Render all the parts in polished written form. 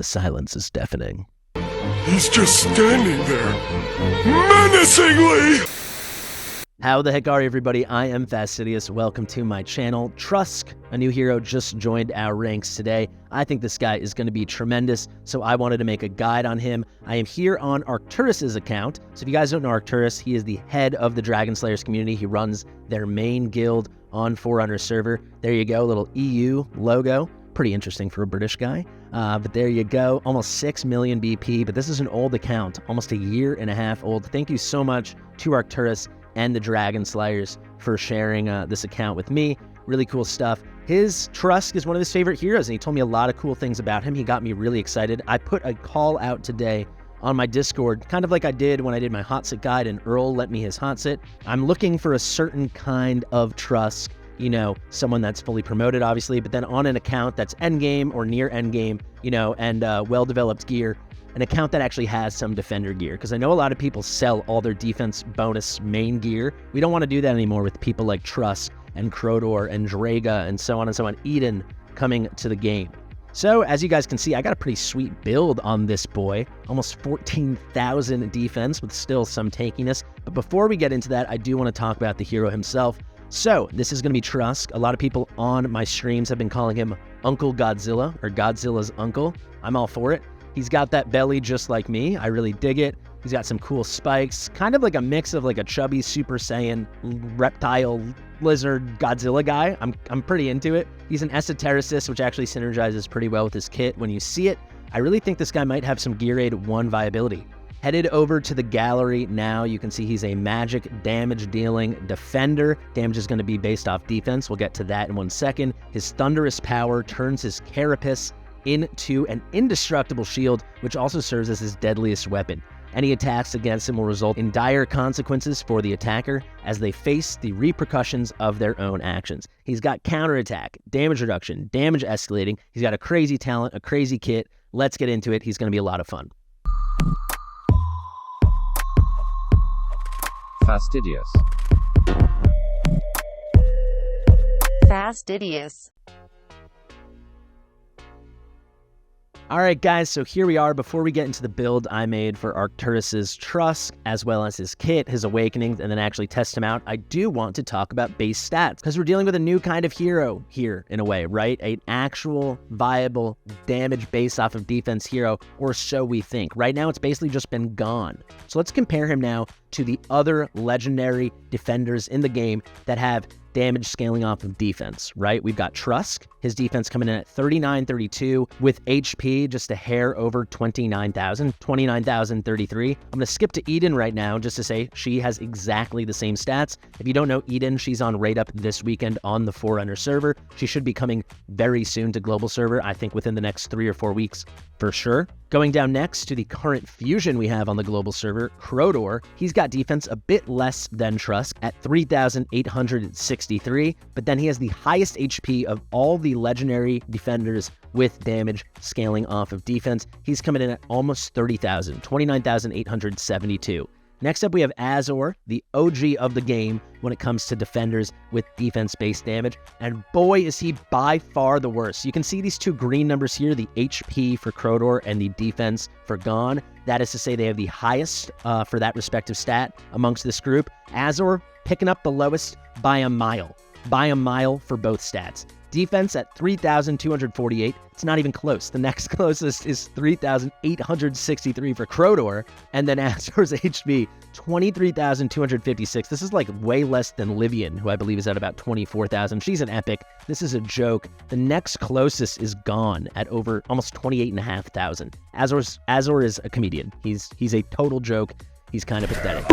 The silence is deafening. He's just standing there, menacingly! How the heck are you, everybody? I am Fastidious. Welcome to my channel. Trusk, a new hero, just joined our ranks today. I think this guy is going to be tremendous, so I wanted to make a guide on him. I am here on Arcturus's account. So if you guys don't know Arcturus, he is the head of the Dragon Slayers community. He runs their main guild on Forerunner server. There you go, little EU logo. Pretty interesting for a British guy. But there you go, almost 6 million BP, but this is an old account, almost a year and a half old. Thank you so much to Arcturus and the Dragon Slayers for sharing this account with me. Really cool stuff. His Trusk is one of his favorite heroes, and he told me a lot of cool things about him. He got me really excited. I put a call out today on my Discord, kind of like I did when I did my hot sit guide and Earl lent me his hot sit. I'm looking for a certain kind of Trusk, you know, someone that's fully promoted, obviously, but then on an account that's endgame or near endgame, you know, and well-developed gear. An account that actually has some defender gear, because I know a lot of people sell all their defense bonus main gear. We don't want to do that anymore with people like Trusk and Crodor and Draga and so on and so on. Eden coming to the game. So as you guys can see, I got a pretty sweet build on this boy. Almost 14,000 defense with still some tankiness. But before we get into that, I do want to talk about the hero himself. So this is going to be Trusk. A lot of people on my streams have been calling him Uncle Godzilla, or Godzilla's uncle. I'm all for it. He's got that belly just like me. I really dig it. He's got some cool spikes, kind of like a mix of like a chubby Super Saiyan reptile lizard Godzilla guy. I'm pretty into it. He's an Esotericist, which actually synergizes pretty well with his kit when you see it. I really think this guy might have some Gear Aid 1 viability. Headed over to the gallery now, you can see he's a magic damage dealing defender. Damage is going to be based off defense. We'll get to that in 1 second. His thunderous power turns his carapace into an indestructible shield, which also serves as his deadliest weapon. Any attacks against him will result in dire consequences for the attacker as they face the repercussions of their own actions. He's got counterattack, damage reduction, damage escalating. He's got a crazy talent, a crazy kit. Let's get into it. He's going to be a lot of fun. Fastidious. Fastidious. All right, guys, so here we are. Before we get into the build I made for Arcturus's Trusk, as well as his kit, his awakenings, and then actually test him out, I do want to talk about base stats, because we're dealing with a new kind of hero here, in a way, right? An actual, viable, damage based off of defense hero, or so we think. Right now, it's basically just been gone. So let's compare him now to the other legendary defenders in the game that have damage scaling off of defense, right? We've got Trusk, his defense coming in at 3932 with HP just a hair over 29,000, 29,033. I'm going to skip to Eden right now just to say she has exactly the same stats. If you don't know Eden, she's on raid up this weekend on the Forerunner server. She should be coming very soon to global server, I think within the next 3 or 4 weeks for sure. Going down next to the current fusion we have on the global server, Crodor. He's got defense a bit less than Trusk at 3,863, but then he has the highest HP of all the legendary defenders with damage scaling off of defense. He's coming in at almost 30,000, 29,872. Next up, we have Azor, the OG of the game when it comes to defenders with defense-based damage, and boy, is he by far the worst. You can see these two green numbers here, the HP for Crodor and the defense for Gon. That is to say they have the highest for that respective stat amongst this group. Azor picking up the lowest by a mile for both stats. Defense at 3,248. It's not even close. The next closest is 3,863 for Crodor. And then Azor's HP, 23,256. This is like way less than Livian, who I believe is at about 24,000. She's an epic. This is a joke. The next closest is Gon at over almost 28,500. Azor is a comedian. He's a total joke. He's kind of pathetic.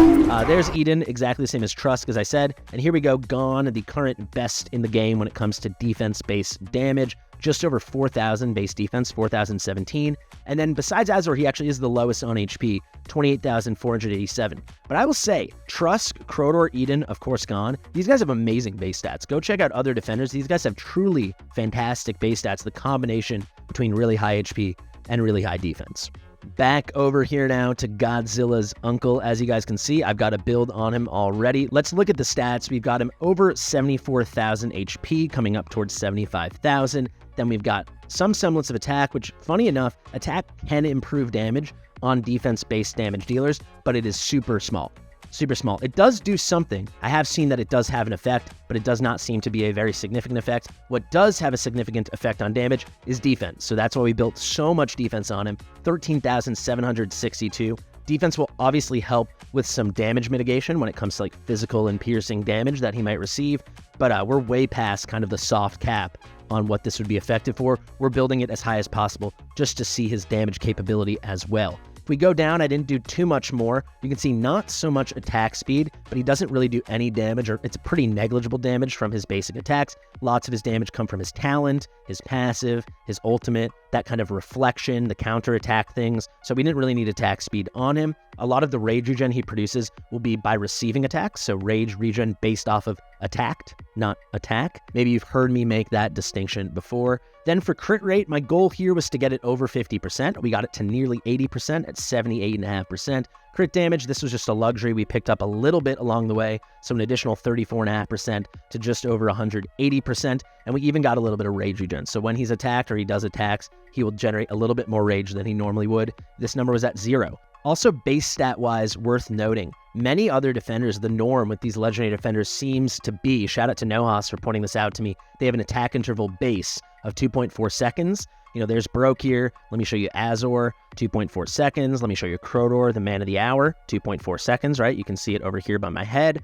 There's Eden, exactly the same as Trusk, as I said. And here we go, Gon, the current best in the game when it comes to defense-based damage. Just over 4,000 base defense, 4,017. And then besides Azor, he actually is the lowest on HP, 28,487. But I will say, Trusk, Crodor, Eden, of course Gon, these guys have amazing base stats. Go check out other defenders. These guys have truly fantastic base stats, the combination between really high HP and really high defense. Back over here now to Godzilla's uncle. As you guys can see, I've got a build on him already. Let's look at the stats. We've got him over 74,000 HP, coming up towards 75,000. Then we've got some semblance of attack, which, funny enough, attack can improve damage on defense-based damage dealers, but it is super small. Super small. It does do something. I have seen that it does have an effect, but it does not seem to be a very significant effect. What does have a significant effect on damage is defense. So that's why we built so much defense on him. 13,762. Defense will obviously help with some damage mitigation when it comes to like physical and piercing damage that he might receive, but we're way past kind of the soft cap on what this would be effective for. We're building it as high as possible just to see his damage capability as well. If we go down, I didn't do too much more. You can see not so much attack speed, but he doesn't really do any damage, or it's pretty negligible damage from his basic attacks. Lots of his damage come from his talent, his passive, his ultimate, that kind of reflection, the counterattack things. So we didn't really need attack speed on him. A lot of the rage regen he produces will be by receiving attacks, so rage regen based off of attacked, not attack. Maybe you've heard me make that distinction before. Then for crit rate, my goal here was to get it over 50%. We got it to nearly 80% at 78.5%. Crit damage, this was just a luxury we picked up a little bit along the way, so an additional 34.5% to just over 180%, and we even got a little bit of rage regen. So when he's attacked or he does attacks, he will generate a little bit more rage than he normally would. This number was at 0. Also, base stat-wise, worth noting, many other defenders, the norm with these legendary defenders seems to be, shout out to Nohas for pointing this out to me, they have an attack interval base of 2.4 seconds. You know, there's Baroque here. Let me show you Azor, 2.4 seconds. Let me show you Crodor, the man of the hour, 2.4 seconds, right? You can see it over here by my head.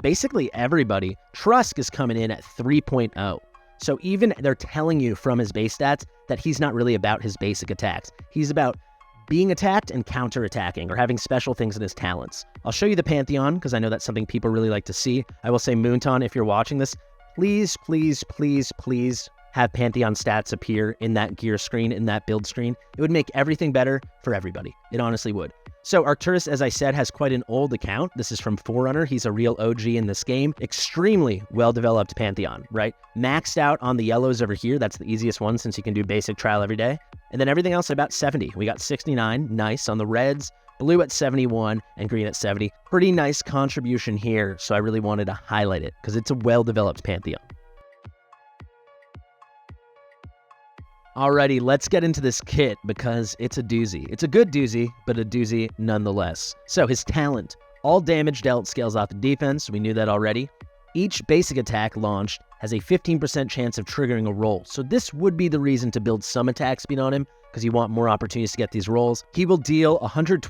Basically everybody, Trusk is coming in at 3.0. So even they're telling you from his base stats that he's not really about his basic attacks. He's about being attacked and counterattacking, or having special things in his talents. I'll show you the Pantheon, because I know that's something people really like to see. I will say, Moonton, if you're watching this, please, please, please, please have Pantheon stats appear in that gear screen, in that build screen. It would make everything better for everybody. It honestly would. So Arcturus, as I said, has quite an old account. This is from Forerunner. He's a real OG in this game. Extremely well-developed Pantheon, right? Maxed out on the yellows over here. That's the easiest one since you can do basic trial every day. And then everything else at about 70. We got 69, nice on the reds, blue at 71, and green at 70. Pretty nice contribution here, so I really wanted to highlight it because it's a well-developed Pantheon. Alrighty, let's get into this kit because it's a doozy. It's a good doozy, but a doozy nonetheless. So his talent, all damage dealt scales off the defense. We knew that already. Each basic attack launched has a 15% chance of triggering a roll. So this would be the reason to build some attack speed on him because you want more opportunities to get these rolls. He will deal 120%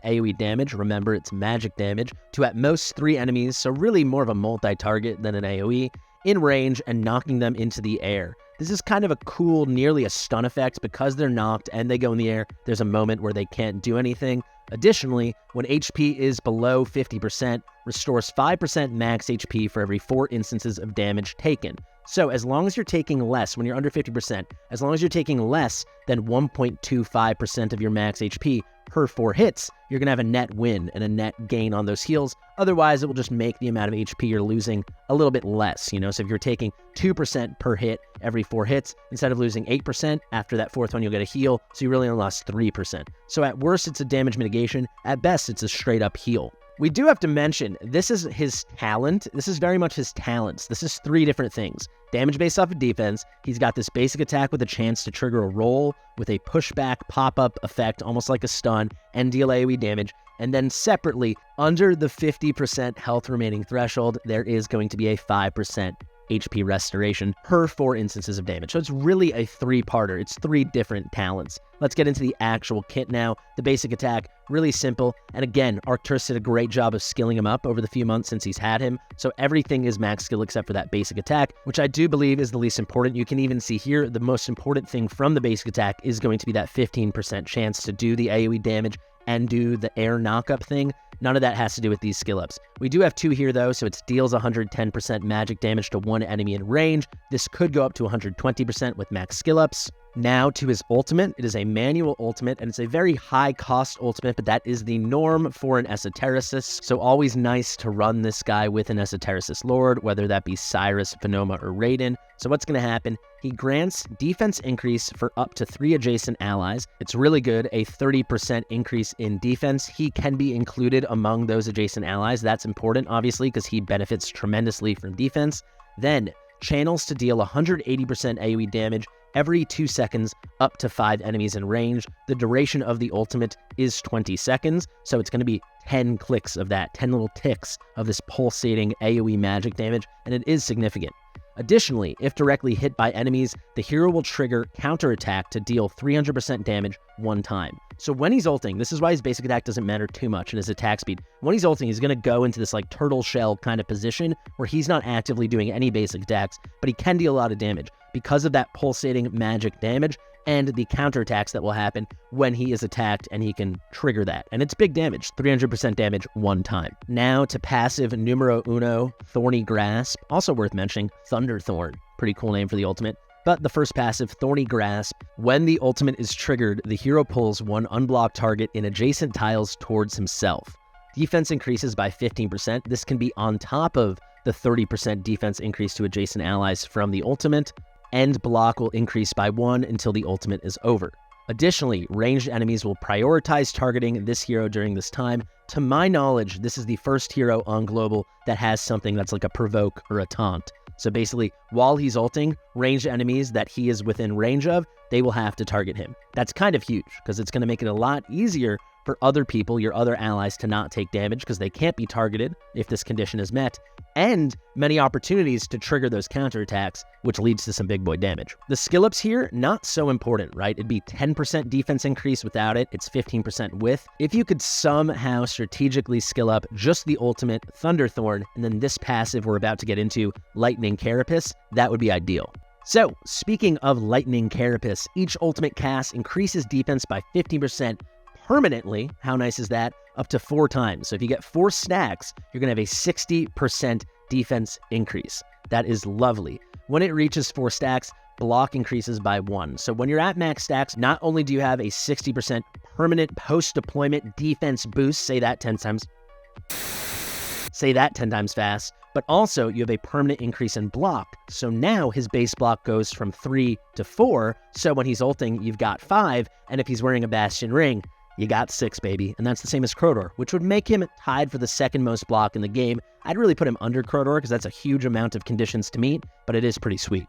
AoE damage. Remember, it's magic damage to at most 3 enemies. So really more of a multi-target than an AoE in range and knocking them into the air. This is kind of a cool, nearly a stun effect because they're knocked and they go in the air. There's a moment where they can't do anything. Additionally, when HP is below 50%, restores 5% max HP for every 4 instances of damage taken. So as long as you're taking less, when you're under 50%, as long as you're taking less than 1.25% of your max HP per 4 hits, you're going to have a net win and a net gain on those heals. Otherwise, it will just make the amount of HP you're losing a little bit less, you know? So if you're taking 2% per hit every 4 hits, instead of losing 8%, after that 4th one, you'll get a heal. So you really only lost 3%. So at worst, it's a damage mitigation. At best, it's a straight up heal. We do have to mention, this is his talent. This is very much his talents. This is 3 different things. Damage based off of defense. He's got this basic attack with a chance to trigger a roll with a pushback pop-up effect, almost like a stun, and deal AoE damage. And then separately, under the 50% health remaining threshold, there is going to be a 5% HP restoration per 4 instances of damage. So it's really a 3-parter. It's 3 different talents. Let's get into the actual kit now. The basic attack, really simple. And again, Arcturus did a great job of skilling him up over the few months since he's had him. So everything is max skill except for that basic attack, which I do believe is the least important. You can even see here, the most important thing from the basic attack is going to be that 15% chance to do the AoE damage and do the air knockup thing. None of that has to do with these skill ups. We do have 2 here though, so it deals 110% magic damage to 1 enemy in range. This could go up to 120% with max skill ups. Now to his ultimate. It is a manual ultimate, and it's a very high cost ultimate, but that is the norm for an Esotericist. So always nice to run this guy with an Esotericist Lord, whether that be Cyrus, Venoma, or Raiden. So what's going to happen? He grants defense increase for up to 3 adjacent allies. It's really good, a 30% increase in defense. He can be included among those adjacent allies. That's important, obviously, because he benefits tremendously from defense. Then, channels to deal 180% AoE damage every 2 seconds up to 5 enemies in range. The duration of the ultimate is 20 seconds, so it's going to be 10 clicks of that, 10 little ticks of this pulsating AoE magic damage, and it is significant. Additionally, if directly hit by enemies, the hero will trigger counterattack to deal 300% damage 1 time. So when he's ulting, this is why his basic attack doesn't matter too much in his attack speed. When he's ulting, he's going to go into this like turtle shell kind of position where he's not actively doing any basic attacks, but he can deal a lot of damage because of that pulsating magic damage and the counterattacks that will happen when he is attacked, and he can trigger that. And it's big damage, 300% damage 1 time. Now to passive numero uno, Thorny Grasp, also worth mentioning, Thunderthorn, pretty cool name for the ultimate. But the first passive, Thorny Grasp, when the ultimate is triggered, the hero pulls 1 unblocked target in adjacent tiles towards himself. Defense increases by 15%. This can be on top of the 30% defense increase to adjacent allies from the ultimate. End block will increase by 1 until the ultimate is over. Additionally, ranged enemies will prioritize targeting this hero during this time. To my knowledge, this is the first hero on Global that has something that's like a provoke or a taunt. So basically, while he's ulting, ranged enemies that he is within range of, they will have to target him. That's kind of huge, because it's going to make it a lot easier for other people, your other allies, to not take damage because they can't be targeted if this condition is met, and many opportunities to trigger those counterattacks, which leads to some big boy damage. The skill ups here, not so important, right? It'd be 10% defense increase without it, it's 15% with. If you could somehow strategically skill up just the ultimate Thunderthorn, and then this passive we're about to get into, Lightning Carapace, that would be ideal. So, speaking of Lightning Carapace, each ultimate cast increases defense by 15%, permanently. How nice is that? Up to 4 times. So if you get 4 stacks, you're going to have a 60% defense increase. That is lovely. When it reaches 4 stacks, block increases by 1. So when you're at max stacks, not only do you have a 60% permanent post-deployment defense boost, say that 10 times fast, but also you have a permanent increase in block. So now his base block goes from 3 to 4. So when he's ulting, you've got 5. And if he's wearing a Bastion ring, you got 6, baby. And that's the same as Crowdor, which would make him tied for the 2nd most block in the game. I'd really put him under Crowdor because that's a huge amount of conditions to meet, but it is pretty sweet.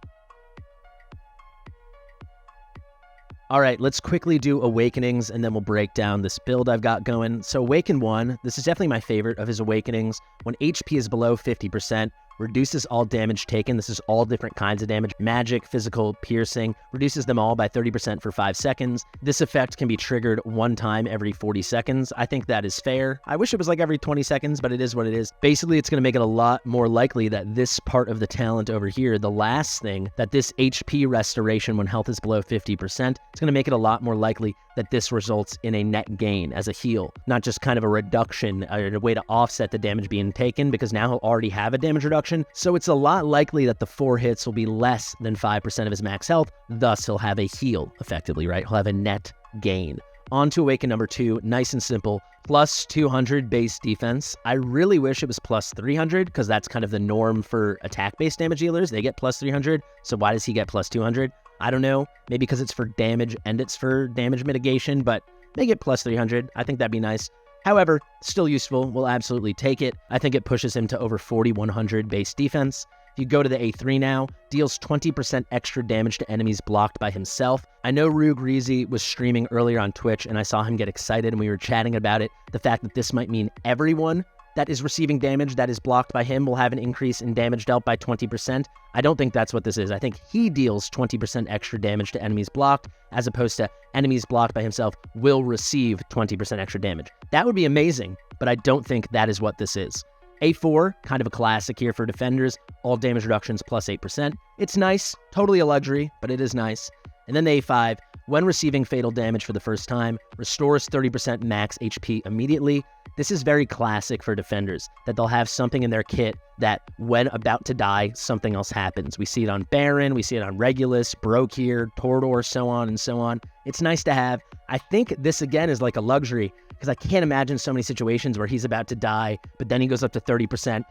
All right, let's quickly do Awakenings, and then we'll break down this build I've got going. So Awaken 1, this is definitely my favorite of his Awakenings. When HP is below 50%, reduces all damage taken. This is all different kinds of damage. Magic, physical, piercing. Reduces them all by 30% for 5 seconds. This effect can be triggered 1 time every 40 seconds. I think that is fair. I wish it was like every 20 seconds, but it is what it is. Basically, it's going to make it a lot more likely that this part of the talent over here, the last thing, that this HP restoration when health is below 50%, it's going to make it a lot more likely that this results in a net gain as a heal, not just kind of a reduction, a way to offset the damage being taken, because now he'll already have a damage reduction. So it's a lot likely that the 4 hits will be less than 5% of his max health, thus he'll have a heal, effectively, right? He'll have a net gain. On to Awaken number 2, nice and simple, plus 200 base defense. I really wish it was plus 300, because that's kind of the norm for attack-based damage dealers. They get plus 300, so why does he get plus 200? I don't know, maybe because it's for damage and it's for damage mitigation, but they get plus 300. I think that'd be nice. However, still useful. We'll absolutely take it. I think it pushes him to over 4,100 base defense. If you go to the A3 now, deals 20% extra damage to enemies blocked by himself. I know Rue Greasy was streaming earlier on Twitch, and I saw him get excited, and we were chatting about it. The fact that this might mean everyone that is receiving damage that is blocked by him will have an increase in damage dealt by 20%. I don't think that's what this is. I think he deals 20% extra damage to enemies blocked, as opposed to enemies blocked by himself will receive 20% extra damage. That would be amazing, but I don't think that is what this is. A4, kind of a classic here for defenders, all damage reductions plus 8%. It's nice, totally a luxury, but it is nice. And then the A5, when receiving fatal damage for the first time, restores 30% max HP immediately. This is very classic for defenders, that they'll have something in their kit that when about to die, something else happens. We see it on Baron, we see it on Regulus, Broke here, Torador, so on and so on. It's nice to have. I think this again is like a luxury, because I can't imagine so many situations where he's about to die, but then he goes up to 30%,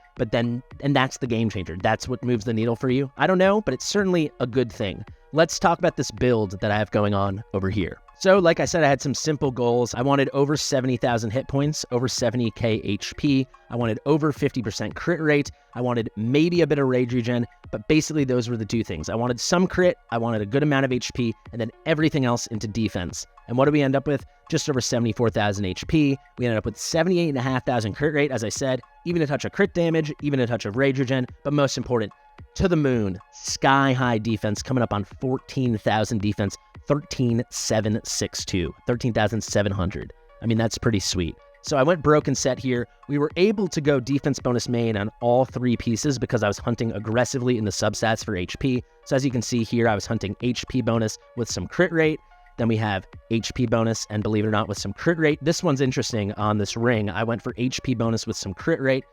and that's the game changer. That's what moves the needle for you. I don't know, but it's certainly a good thing. Let's talk about this build that I have going on over here. So like I said, I had some simple goals. I wanted over 70,000 hit points, over 70k HP. I wanted over 50% crit rate. I wanted maybe a bit of rage regen, but basically those were the two things. I wanted some crit, I wanted a good amount of HP, and then everything else into defense. And what do we end up with? Just over 74,000 HP. We ended up with 78,500 crit rate, as I said, even a touch of crit damage, even a touch of rage regen, but most important, to the moon, sky high defense coming up on 14,000 defense, 13,762, 13,700. I mean, that's pretty sweet. So I went broken set here. We were able to go defense bonus main on all three pieces because I was hunting aggressively in the substats for HP. So as you can see here, I was hunting HP bonus with some crit rate. Then we have HP bonus, and believe it or not, with some crit rate. This one's interesting on this ring. I went for HP bonus with some crit rate.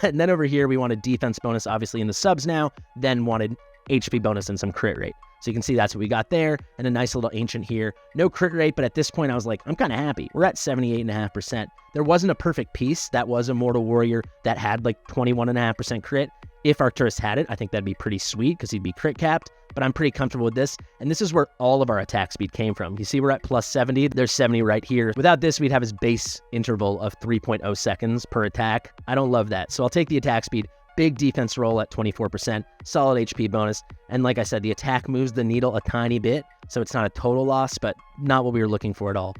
And then over here, we wanted defense bonus, obviously in the subs now, then wanted HP bonus and some crit rate. So you can see that's what we got there, and a nice little ancient here. No crit rate, but at this point I was like, I'm kind of happy. We're at 78.5%. There wasn't a perfect piece. That was a Mortal Warrior that had like 21.5% crit. If Arcturus had it, I think that'd be pretty sweet because he'd be crit capped, but I'm pretty comfortable with this. And this is where all of our attack speed came from. You see we're at plus 70. There's 70 right here. Without this, we'd have his base interval of 3.0 seconds per attack. I don't love that. So I'll take the attack speed. Big defense roll at 24%, solid HP bonus, and like I said, the attack moves the needle a tiny bit, so it's not a total loss, but not what we were looking for at all.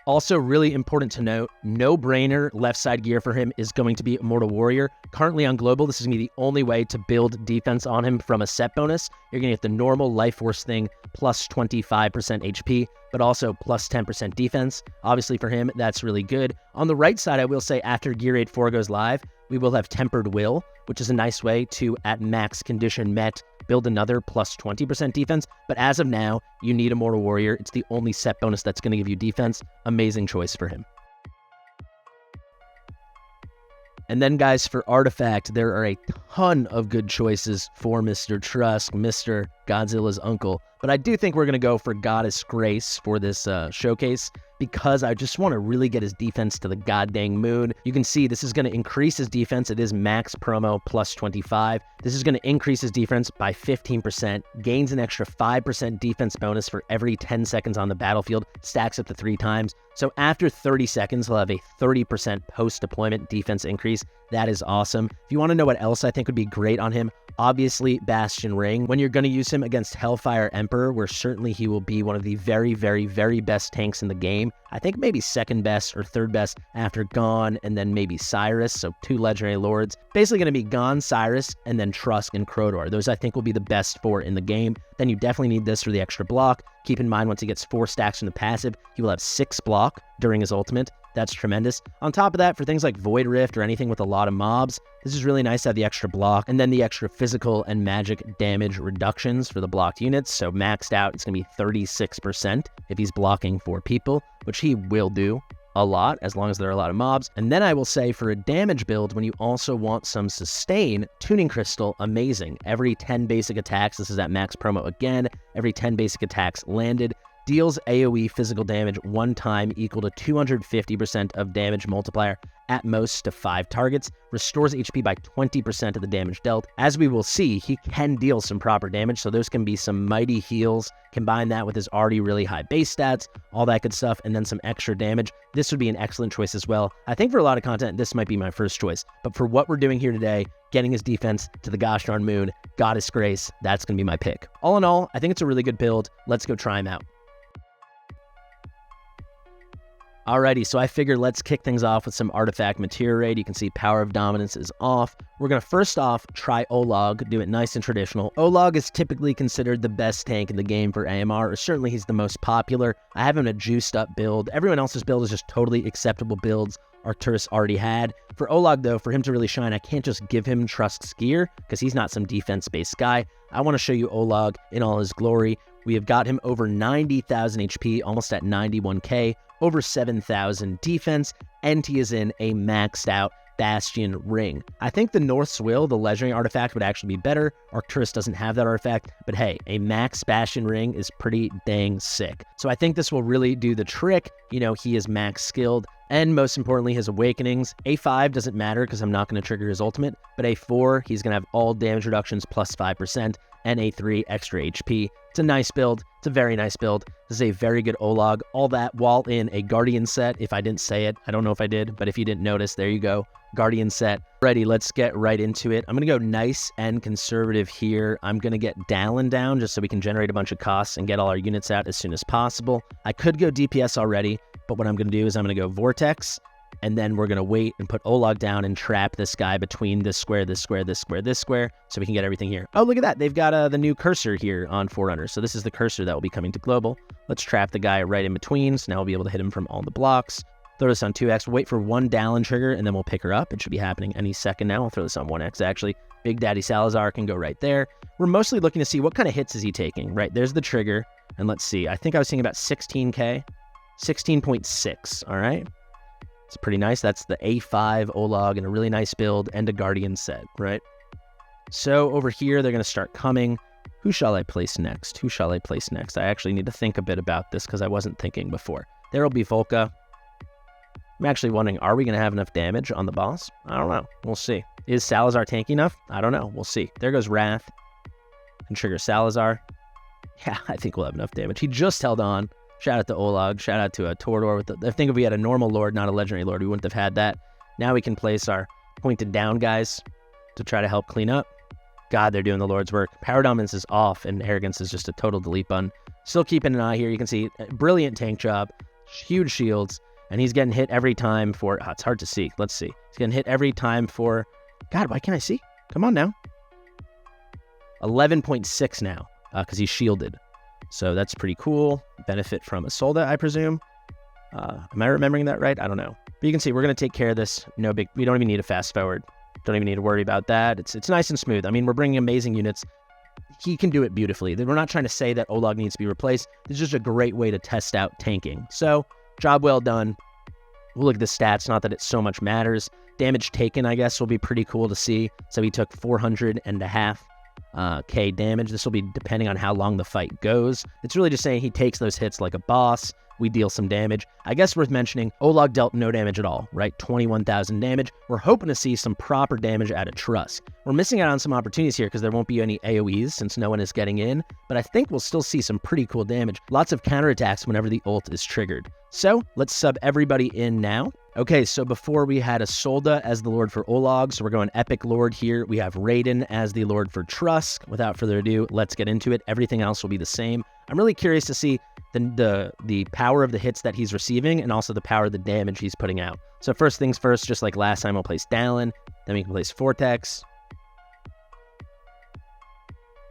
Also, really important to note, no-brainer left side gear for him is going to be Immortal Warrior. Currently on Global, this is going to be the only way to build defense on him from a set bonus. You're going to get the normal Life Force thing, plus 25% HP, but also plus 10% defense. Obviously for him, that's really good. On the right side, I will say after Gear 8.4 goes live, we will have Tempered Will, which is a nice way to, at max condition met, build another plus 20% defense. But as of now, you need Immortal Warrior. It's the only set bonus that's going to give you defense. Amazing choice for him. And then, guys, for Artifact, there are a ton of good choices for Mr. Trusk, Mr. Godzilla's uncle. But I do think we're going to go for Goddess Grace for this showcase, because I just want to really get his defense to the goddamn moon. You can see this is going to increase his defense. It is max promo plus 25. This is going to increase his defense by 15%, gains an extra 5% defense bonus for every 10 seconds on the battlefield, stacks up to 3 times. So after 30 seconds, he'll have a 30% post-deployment defense increase. That is awesome. If you want to know what else I think would be great on him, obviously Bastion Ring. When you're going to use him against Hellfire Emperor, where certainly he will be one of the very, very, very best tanks in the game. I think maybe second best or third best after Gon and then maybe Cyrus, so 2 legendary lords. Basically going to be Gon, Cyrus, and then Trusk and Crowdor. Those I think will be the best 4 in the game. Then you definitely need this for the extra block. Keep in mind, once he gets 4 stacks from the passive, he will have 6 block during his ultimate. That's tremendous. On top of that, for things like Void Rift or anything with a lot of mobs, this is really nice to have the extra block, and then the extra physical and magic damage reductions for the blocked units. So maxed out, it's going to be 36% if he's blocking 4 people, which he will do a lot as long as there are a lot of mobs. And then I will say for a damage build, when you also want some sustain, Tuning Crystal, amazing. Every 10 basic attacks, this is at max promo again, every 10 basic attacks landed, deals AoE physical damage 1 time equal to 250% of damage multiplier at most to 5 targets, restores HP by 20% of the damage dealt. As we will see, he can deal some proper damage, so those can be some mighty heals. Combine that with his already really high base stats, all that good stuff, and then some extra damage. This would be an excellent choice as well. I think for a lot of content, this might be my first choice, but for what we're doing here today, getting his defense to the gosh darn moon, Goddess Grace, that's going to be my pick. All in all, I think it's a really good build. Let's go try him out. Alrighty, so I figured let's kick things off with some artifact materia raid. You can see Power of Dominance is off. We're going to first off try Olog, do it nice and traditional. Olog is typically considered the best tank in the game for AMR, or certainly he's the most popular. I have him in a juiced up build. Everyone else's build is just totally acceptable builds Arcturus already had. For Olog though, for him to really shine, I can't just give him Trusk's gear because he's not some defense-based guy. I want to show you Olog in all his glory. We have got him over 90,000 HP, almost at 91k. Over 7,000 defense, and he is in a maxed out Bastion ring. I think the North's Will, the legendary artifact, would actually be better. Arcturus doesn't have that artifact, but hey, a max Bastion ring is pretty dang sick. So I think this will really do the trick. You know, he is max skilled, and most importantly, his awakenings. A5 doesn't matter because I'm not going to trigger his ultimate, but A4, he's going to have all damage reductions plus 5%, and A3, extra HP. It's a nice build. It's a very nice build. This is a very good Olog. All that while in a Guardian set. If I didn't say it, I don't know if I did, but if you didn't notice, there you go. Guardian set. Ready, let's get right into it. I'm going to go nice and conservative here. I'm going to get Dallin down just so we can generate a bunch of costs and get all our units out as soon as possible. I could go DPS already, but what I'm going to do is I'm going to go Vortex, and then we're going to wait and put Olog down and trap this guy between this square, this square, this square, this square, so we can get everything here. Oh, look at that. They've got the new cursor here on Forerunner. So this is the cursor that will be coming to Global. Let's trap the guy right in between, so now we'll be able to hit him from all the blocks. Throw this on 2x. We'll wait for one Dallin trigger, and then we'll pick her up. It should be happening any second now. We'll throw this on 1x, actually. Big Daddy Salazar can go right there. We're mostly looking to see what kind of hits is he taking, right? There's the trigger, and let's see. I think I was thinking about 16k. 16.6, all right? It's pretty nice. That's the A5 Olog and a really nice build and a Guardian set, right? So over here, they're going to start coming. Who shall I place next? Who shall I place next? I actually need to think a bit about this because I wasn't thinking before. There will be Volca. I'm actually wondering, are we going to have enough damage on the boss? I don't know. We'll see. Is Salazar tanky enough? I don't know. We'll see. There goes Wrath. Can trigger Salazar. Yeah, I think we'll have enough damage. He just held on. Shout out to Olog. Shout out to Torador. I think if we had a normal Lord, not a Legendary Lord, we wouldn't have had that. Now we can place our pointed down guys to try to help clean up. God, they're doing the Lord's work. Power Dominance is off, and Arrogance is just a total delete button. Still keeping an eye here. You can see brilliant tank job. Huge shields. And he's getting hit every time for... it's hard to see. Let's see. He's getting hit every time for... God, why can't I see? Come on now. 11.6 now, because he's shielded. So that's pretty cool. Benefit from Isolde, I presume. Am I remembering that right? I don't know. But you can see we're going to take care of this. No big... We don't even need a fast forward. Don't even need to worry about that. It's nice and smooth. I mean, we're bringing amazing units. He can do it beautifully. We're not trying to say that Olog needs to be replaced. It's just a great way to test out tanking. So... job well done. We'll look at the stats, not that it so much matters. Damage taken, I guess, will be pretty cool to see. So he took 400.5 K damage. This will be depending on how long the fight goes. It's really just saying he takes those hits like a boss. We deal some damage. I guess worth mentioning, Olog dealt no damage at all, right? 21,000 damage. We're hoping to see some proper damage out of Trusk. We're missing out on some opportunities here because there won't be any AoEs since no one is getting in, but I think we'll still see some pretty cool damage. Lots of counterattacks whenever the ult is triggered. So let's sub everybody in now. Okay, so before we had Isolde as the Lord for Olog, so we're going Epic Lord here. We have Raiden as the Lord for Trusk. Without further ado, let's get into it. Everything else will be the same. I'm really curious to see the power of the hits that he's receiving and also the power of the damage he's putting out. So first things first, just like last time, we'll place Dallin. Then we can place Vortex.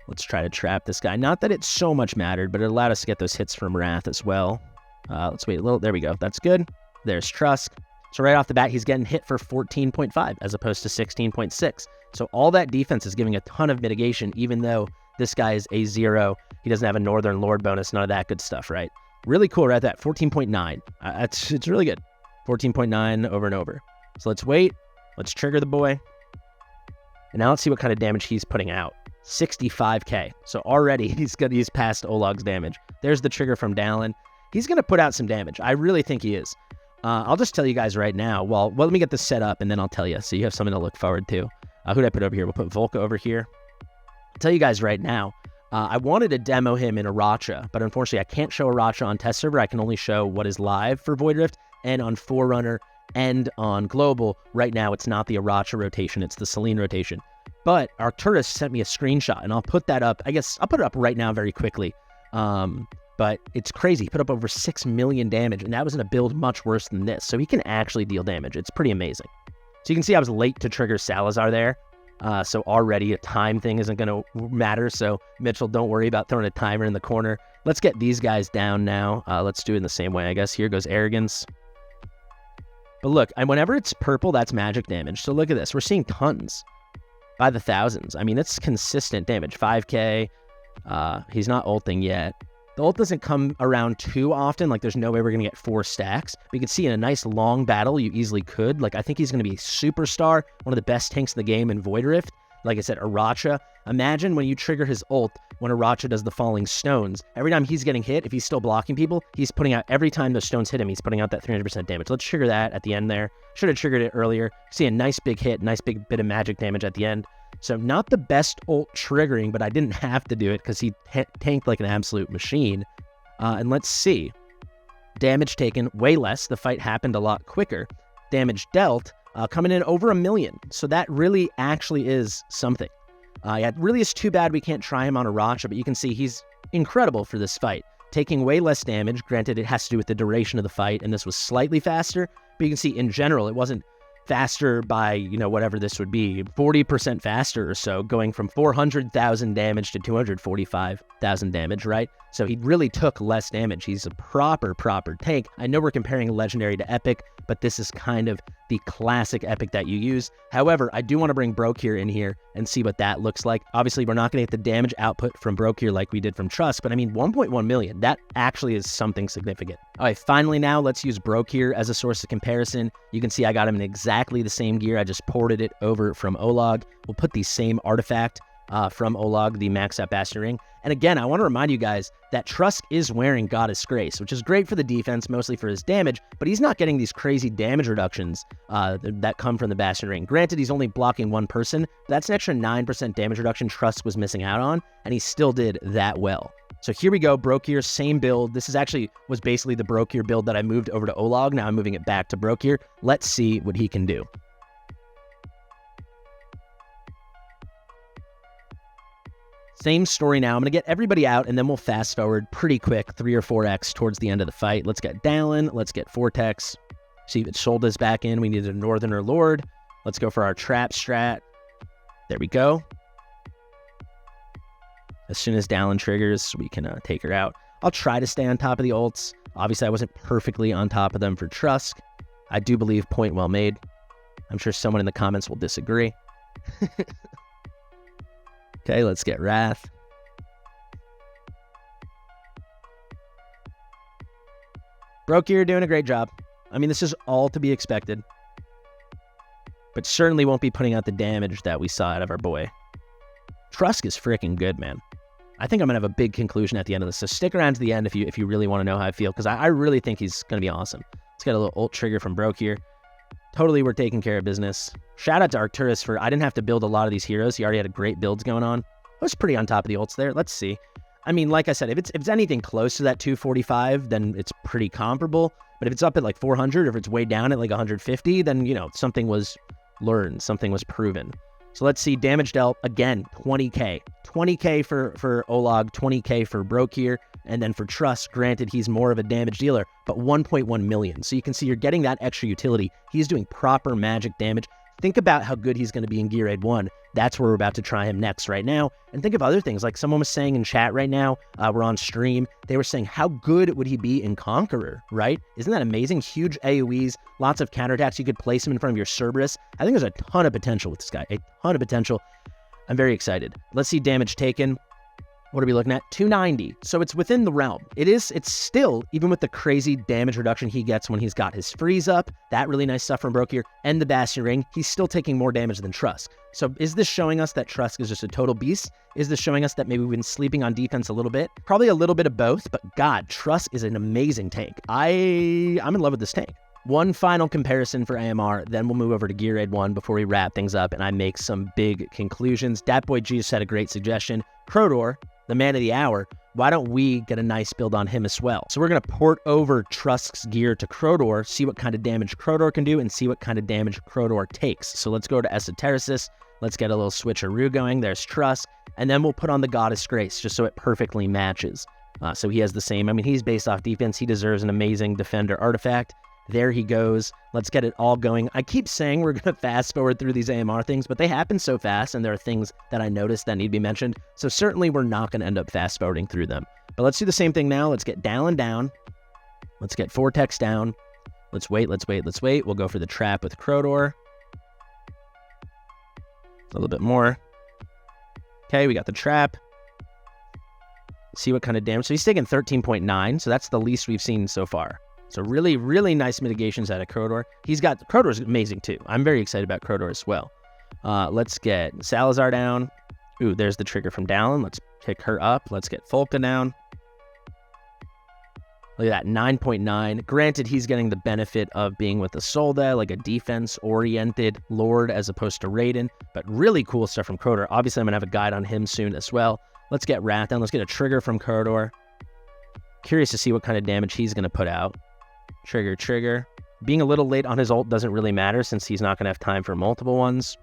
Let's try to trap this guy. Not that it so much mattered, but it allowed us to get those hits from Wrath as well. Let's wait a little. There we go. That's good. There's Trusk. So right off the bat, he's getting hit for 14.5 as opposed to 16.6. So all that defense is giving a ton of mitigation, even though this guy is A0. He doesn't have a Northern Lord bonus, none of that good stuff, right? Really cool, right? That 14.9. It's really good. 14.9 over and over. So let's wait. Let's trigger the boy. And now let's see what kind of damage he's putting out. 65k. So already he's past Olog's damage. There's the trigger from Dallin. He's going to put out some damage. I really think he is. I'll just tell you guys right now. Well, let me get this set up and then I'll tell you. So you have something to look forward to. Who did I put over here? We'll put Volca over here. I'll tell you guys right now. I wanted to demo him in Aracha, but unfortunately I can't show Aracha on test server. I can only show what is live for Void Rift, and on Forerunner and on Global. Right now it's not the Aracha rotation, it's the Selene rotation. But Arcturus sent me a screenshot, and I'll put that up. I guess I'll put it up right now very quickly. But it's crazy. He put up over 6 million damage, and that was in a build much worse than this. So he can actually deal damage. It's pretty amazing. So you can see I was late to trigger Salazar there. So already a time thing isn't going to matter. So Mitchell, don't worry about throwing a timer in the corner. Let's get these guys down now. Let's do it in the same way, I guess. Here goes Arrogance. But look, whenever it's purple, that's magic damage. So look at this. We're seeing tons by the thousands. I mean, it's consistent damage. 5k. He's not ulting yet. The ult doesn't come around too often. Like, there's no way we're going to get 4 stacks. But you can see in a nice long battle, you easily could. Like, I think he's going to be a superstar, one of the best tanks in the game in Void Rift. Like I said, Aracha. Imagine when you trigger his ult, when Aracha does the falling stones. Every time he's getting hit, if he's still blocking people, he's putting out, every time those stones hit him, he's putting out that 300% damage. Let's trigger that at the end there. Should have triggered it earlier. See a nice big hit, nice big bit of magic damage at the end. So not the best ult triggering, but I didn't have to do it because he tanked like an absolute machine. And let's see. Damage taken, way less. The fight happened a lot quicker. Damage dealt, coming in over 1 million. So that really actually is something. Yeah, it really is too bad we can't try him on Aracha, but you can see he's incredible for this fight. Taking way less damage. Granted, it has to do with the duration of the fight, and this was slightly faster. But you can see in general, it wasn't faster by, you know, whatever this would be, 40% faster or so, going from 400,000 damage to 245,000 damage, right? So he really took less damage. He's a proper tank. I know we're comparing Legendary to Epic, but this is kind of the classic Epic that you use. However, I do want to bring Brokir in here and see what that looks like. Obviously, we're not going to get the damage output from Brokir like we did from Trusk, but I mean, 1.1 million, that actually is something significant. All right, finally now, let's use Brokir as a source of comparison. You can see I got him in exactly the same gear. I just ported it over from Olog. We'll put the same artifact from Olog, the maxed out Bastion Ring. And again, I want to remind you guys that Trusk is wearing Goddess Grace, which is great for the defense, mostly for his damage, but he's not getting these crazy damage reductions that come from the Bastion Ring. Granted, he's only blocking one person, but that's an extra 9% damage reduction Trusk was missing out on, and he still did that well. So here we go, Brokir, same build. This was basically the Brokir build that I moved over to Olog. Now I'm moving it back to Brokir. Let's see what he can do. Same story now. I'm going to get everybody out, and then we'll fast forward pretty quick, 3 or 4x towards the end of the fight. Let's get Dallin. Let's get Vortex. See if Solda's back in. We need a Northerner Lord. Let's go for our trap strat. There we go. As soon as Dallin triggers, we can take her out. I'll try to stay on top of the ults. Obviously, I wasn't perfectly on top of them for Trusk. I do believe point well made. I'm sure someone in the comments will disagree. Okay, let's get Wrath. Brokir doing a great job. I mean, this is all to be expected. But certainly won't be putting out the damage that we saw out of our boy. Trusk is freaking good, man. I think I'm going to have a big conclusion at the end of this. So stick around to the end if you really want to know how I feel, because I really think he's going to be awesome. Let's get a little ult trigger from Brokir. Totally, we're taking care of business. Shout out to Arcturus for, I didn't have to build a lot of these heroes. He already had a great builds going on. I was pretty on top of the ults there. Let's see. I mean, like I said, if it's anything close to that 245, then it's pretty comparable. But if it's up at like 400, or if it's way down at like 150, then, you know, something was learned, something was proven. So let's see, damage dealt, again, 20k. 20k for Olog, 20k for Brokir, and then for Trusk, granted, he's more of a damage dealer, but 1.1 million. So you can see you're getting that extra utility. He's doing proper magic damage. Think about how good he's going to be in Gear Raid 1. That's where we're about to try him next right now. And think of other things, like someone was saying in chat right now, we're on stream, they were saying how good would he be in Conqueror, right? Isn't that amazing? Huge AoEs, lots of counterattacks. You could place him in front of your Cerberus. I think there's a ton of potential with this guy, a ton of potential. I'm very excited. Let's see damage taken. What are we looking at? 290. So it's within the realm. It's still, even with the crazy damage reduction he gets when he's got his freeze up, that really nice stuff from Brokir, and the Bastion Ring, he's still taking more damage than Trusk. So is this showing us that Trusk is just a total beast? Is this showing us that maybe we've been sleeping on defense a little bit? Probably a little bit of both, but God, Trusk is an amazing tank. I'm in love with this tank. One final comparison for AMR, then we'll move over to Gear Raid 1 before we wrap things up and I make some big conclusions. Datboy G just had a great suggestion. Crowdor, the man of the hour, why don't we get a nice build on him as well? So we're going to port over Trusk's gear to Crowdor, see what kind of damage Crowdor can do, and see what kind of damage Crowdor takes. So let's go to Esotericist. Let's get a little switcheroo going. There's Trusk, and then we'll put on the Goddess Grace, just so it perfectly matches. So he has the same, I mean, he's based off defense. He deserves an amazing Defender artifact. There he goes. Let's get it all going. I keep saying we're going to fast forward through these AMR things, but they happen so fast, and there are things that I noticed that need to be mentioned. So certainly we're not going to end up fast forwarding through them. But let's do the same thing now. Let's get Dallin down. Let's get Vortex down. Let's wait. We'll go for the trap with Crowdor. A little bit more. Okay, we got the trap. See what kind of damage. So he's taking 13.9, so that's the least we've seen so far. So really, really nice mitigations out of Crowdor. Crowdor's amazing too. I'm very excited about Crowdor as well. Let's get Salazar down. Ooh, there's the trigger from Dallin. Let's pick her up. Let's get Folka down. Look at that, 9.9. Granted, he's getting the benefit of being with a Solda, like a defense-oriented Lord as opposed to Raiden, but really cool stuff from Crowdor. Obviously, I'm going to have a guide on him soon as well. Let's get Wrath down. Let's get a trigger from Crowdor. Curious to see what kind of damage he's going to put out. Trigger. Being a little late on his ult doesn't really matter since he's not going to have time for multiple ones.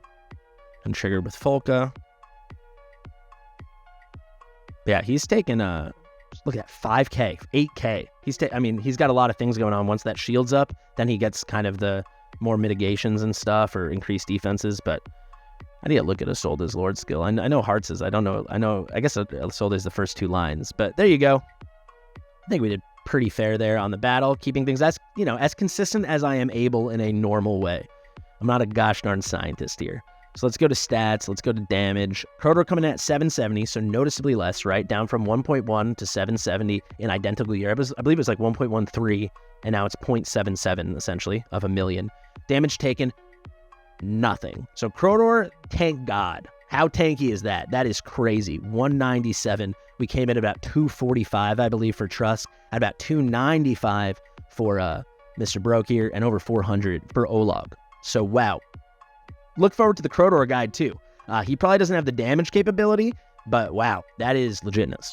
And trigger with Folka. Yeah, he's taking look at that, 5K, 8K. He's got a lot of things going on. Once that shield's up, then he gets kind of the more mitigations and stuff or increased defenses. But I need to look at Isolde's Lord skill. I know Hearts is. I don't know. I guess Isolde is the first two lines. But there you go. I think we did pretty fair there on the battle, keeping things as consistent as I am able in a normal way. I'm not a gosh darn scientist here. So let's go to stats. Let's go to damage. Crowdor coming in at 770, so noticeably less, right? Down from 1.1 to 770 in identical year. I believe it was like 1.13, and now it's 0.77, essentially, of a million. Damage taken, nothing. So Crowdor, thank God. How tanky is that? That is crazy. 197. We came in about 245, I believe, for Trusk. At about 295 for Mr. Broke here, and over 400 for Olog. So, wow. Look forward to the Crowdor guide, too. He probably doesn't have the damage capability, but wow, that is legitness.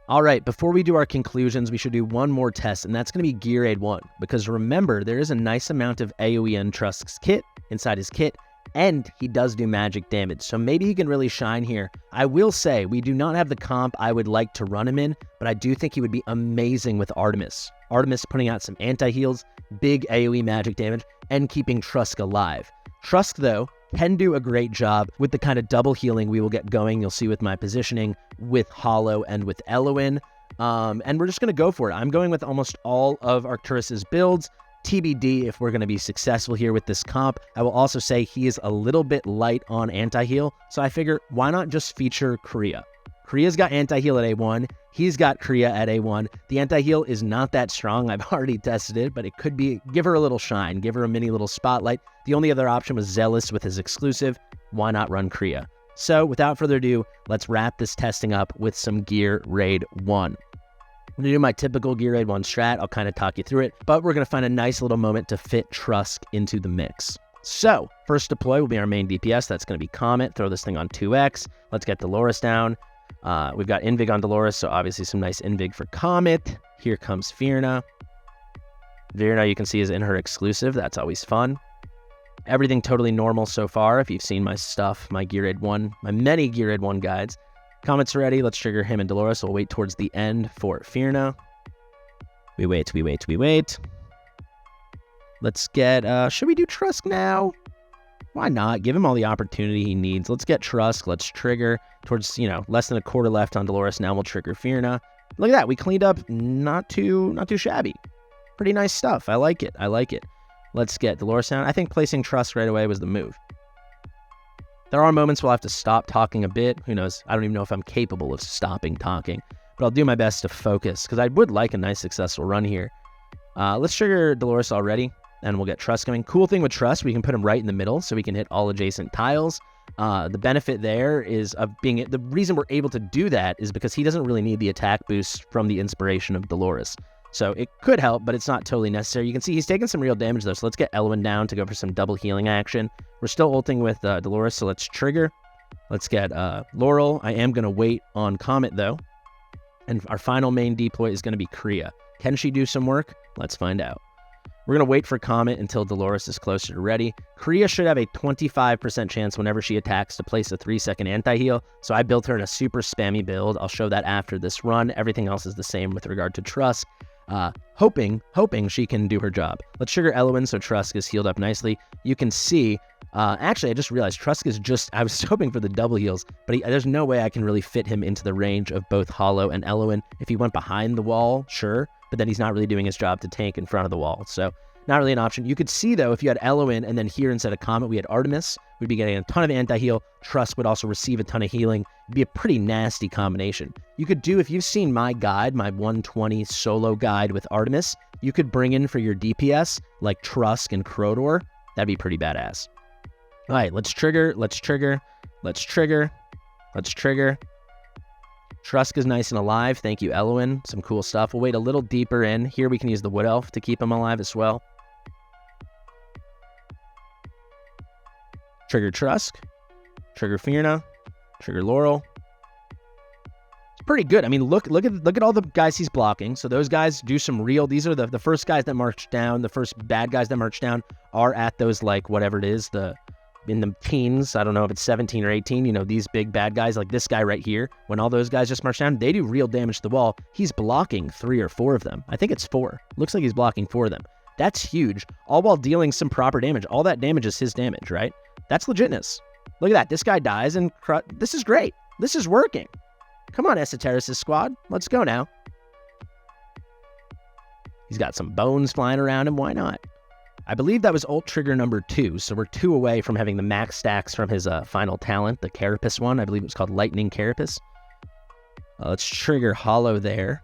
All right, before we do our conclusions, we should do one more test, and that's going to be Gear Aid 1. Because remember, there is a nice amount of AoE in Trusk's kit, inside his kit, and he does do magic damage, so maybe he can really shine here. I will say, we do not have the comp I would like to run him in, but I do think he would be amazing with Artemis. Artemis putting out some anti-heals, big AoE magic damage, and keeping Trusk alive. Trusk, though, can do a great job with the kind of double healing we will get going. You'll see with my positioning with Hollow and with Eloin. And we're just going to go for it. I'm going with almost all of Arcturus's builds. TBD if we're going to be successful here with this comp. I will also say he is a little bit light on anti-heal, so I figure why not just feature Kriya? Kriya's got anti-heal at A1. He's got Kriya at A1. The anti-heal is not that strong. I've already tested it, but it could be, give her a little shine, give her a mini little spotlight. The only other option was Zealous with his exclusive. Why not run Kriya? So without further ado, let's wrap this testing up with some Gear Raid 1. I'm going to do my typical Gear Raid 1 strat. I'll kind of talk you through it, but we're going to find a nice little moment to fit Trusk into the mix. So first deploy will be our main DPS. That's going to be Comet. Throw this thing on 2x. Let's get Dolores down. We've got Invig on Dolores, so obviously some nice Invig for Comet. Here comes Firna. Virna, you can see, is in her exclusive. That's always fun. Everything totally normal so far. If you've seen my stuff, my Gear Raid 1, my many Gear Raid 1 guides. Comet's ready. Let's trigger him and Dolores. We'll wait towards the end for Firna. We wait. Let's get, should we do Trusk now? Why not? Give him all the opportunity he needs. Let's get Trusk. Let's trigger towards, less than a quarter left on Dolores. Now we'll trigger Firna. Look at that. We cleaned up not too shabby. Pretty nice stuff. I like it. Let's get Dolores down. I think placing Trusk right away was the move. There are moments we'll have to stop talking a bit. Who knows? I don't even know if I'm capable of stopping talking, but I'll do my best to focus because I would like a nice successful run here. Let's trigger Dolores already, and we'll get Trusk coming. Cool thing with Trusk, we can put him right in the middle so we can hit all adjacent tiles. The benefit there is of being, the reason we're able to do that is because he doesn't really need the attack boost from the inspiration of Dolores. So it could help, but it's not totally necessary. You can see he's taking some real damage though, so let's get Elwyn down to go for some double healing action. We're still ulting with Dolores, so let's trigger. Let's get Laurel. I am going to wait on Comet though. And our final main deploy is going to be Kriya. Can she do some work? Let's find out. We're going to wait for Comet until Dolores is closer to ready. Kriya should have a 25% chance whenever she attacks to place a 3-second anti-heal, so I built her in a super spammy build. I'll show that after this run. Everything else is the same with regard to Trusk. Hoping she can do her job. Let's trigger Eloin so Trusk is healed up nicely. You can see, actually I just realized Trusk is just, I was hoping for the double heals, but there's no way I can really fit him into the range of both Hollow and Eloin. If he went behind the wall, sure, but then he's not really doing his job to tank in front of the wall, so not really an option. You could see though, if you had Eloin and then here instead of Comet we had Artemis, We'd be getting a ton of anti-heal. Trusk would also receive a ton of healing. It'd be a pretty nasty combination. You could do, if you've seen my guide, my 120 solo guide with Artemis, you could bring in for your DPS like Trusk and Crowdor. That'd be pretty badass. All right, let's trigger. Trusk is nice and alive. Thank you, Elwyn. Some cool stuff. We'll wait a little deeper in. Here we can use the Wood Elf to keep him alive as well. Trigger Trusk. Trigger Fierna. Trigger Laurel. It's pretty good. I mean, look at all the guys he's blocking. So those guys do some real... These are the first guys that march down. The first bad guys that march down are at those, like, whatever it is, in the teens. I don't know if it's 17 or 18, you know, these big bad guys like this guy right here, when all those guys just march down, they do real damage to the wall. He's blocking 3 or 4 of them. I think it's 4. Looks like he's blocking 4 of them. That's huge, all while dealing some proper damage. All that damage is his damage, right? That's legitness. Look at that. This guy dies and this is great. This is working. Come on, Esotericist squad. Let's go now. He's got some bones flying around him. Why not? I believe that was ult trigger number 2, so we're 2 away from having the max stacks from his final talent, the Carapace one. I believe it was called Lightning Carapace. Let's trigger Hollow there.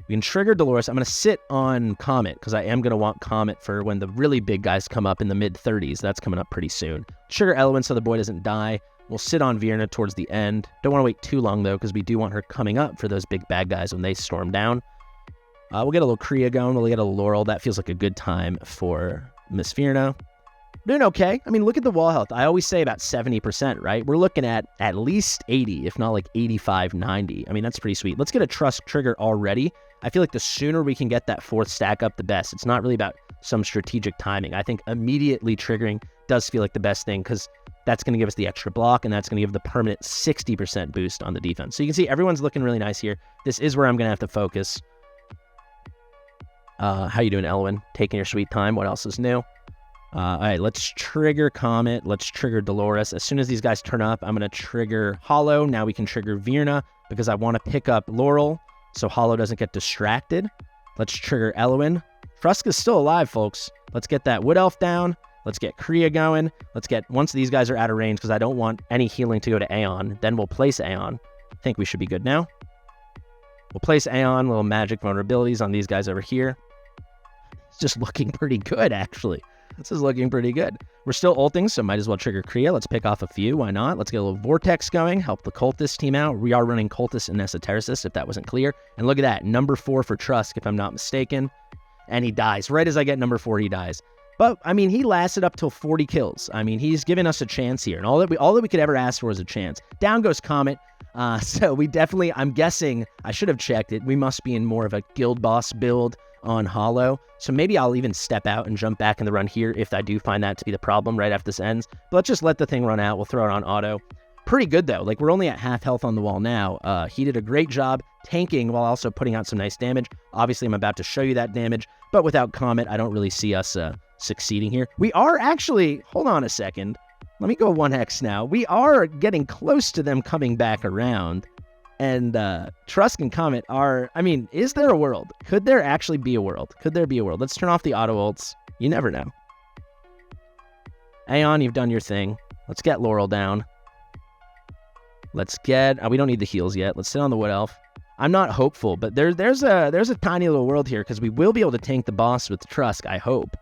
We can trigger Dolores. I'm going to sit on Comet, because I am going to want Comet for when the really big guys come up in the mid-30s. That's coming up pretty soon. Trigger Element so the boy doesn't die. We'll sit on Vierna towards the end. Don't want to wait too long, though, because we do want her coming up for those big bad guys when they storm down. We'll get a little Kriya going. We'll get a Laurel. That feels like a good time for Miss Fierna. Doing okay. I mean, look at the wall health. I always say about 70%, right? We're looking at least 80, if not like 85, 90. I mean, that's pretty sweet. Let's get a Trusk trigger already. I feel like the sooner we can get that 4th stack up, the best. It's not really about some strategic timing. I think immediately triggering does feel like the best thing, because that's going to give us the extra block, and that's going to give the permanent 60% boost on the defense. So you can see everyone's looking really nice here. This is where I'm going to have to focus. How you doing, Elwyn? Taking your sweet time. What else is new? All right, let's trigger Comet. Let's trigger Dolores. As soon as these guys turn up, I'm going to trigger Hollow. Now we can trigger Vierna, because I want to pick up Laurel so Hollow doesn't get distracted. Let's trigger Elwyn. Trusk is still alive, folks. Let's get that Wood Elf down. Let's get Kriya going. Let's get, once these guys are out of range, because I don't want any healing to go to Aeon, then we'll place Aeon. I think we should be good now. We'll place Aeon, little magic vulnerabilities on these guys over here. It's just looking pretty good, actually. This is looking pretty good. We're still ulting, so might as well trigger Kriya. Let's pick off a few. Why not? Let's get a little Vortex going. Help the Cultist team out. We are running Cultist and Esotericist, if that wasn't clear. And look at that. Number 4 for Trusk, if I'm not mistaken. And he dies. Right as I get number 4, he dies. But, I mean, he lasted up till 40 kills. I mean, he's given us a chance here. And all that we could ever ask for is a chance. Down goes Comet. So we definitely, I'm guessing, I should have checked it. We must be in more of a guild boss build on Hollow. So maybe I'll even step out and jump back in the run here if I do find that to be the problem right after this ends. But let's just let the thing run out. We'll throw it on auto. Pretty good, though. Like, we're only at half health on the wall now. He did a great job tanking while also putting out some nice damage. Obviously, I'm about to show you that damage. But without Comet, I don't really see us succeeding here. We are actually... Hold on a second. Let me go 1x now. We are getting close to them coming back around. And Trusk and Comet are... I mean, is there a world? Could there actually be a world? Could there be a world? Let's turn off the auto ults. You never know. Aeon, you've done your thing. Let's get Laurel down. Let's get... we don't need the heals yet. Let's sit on the Wood Elf. I'm not hopeful, but there's a tiny little world here, because we will be able to tank the boss with Trusk, I hope.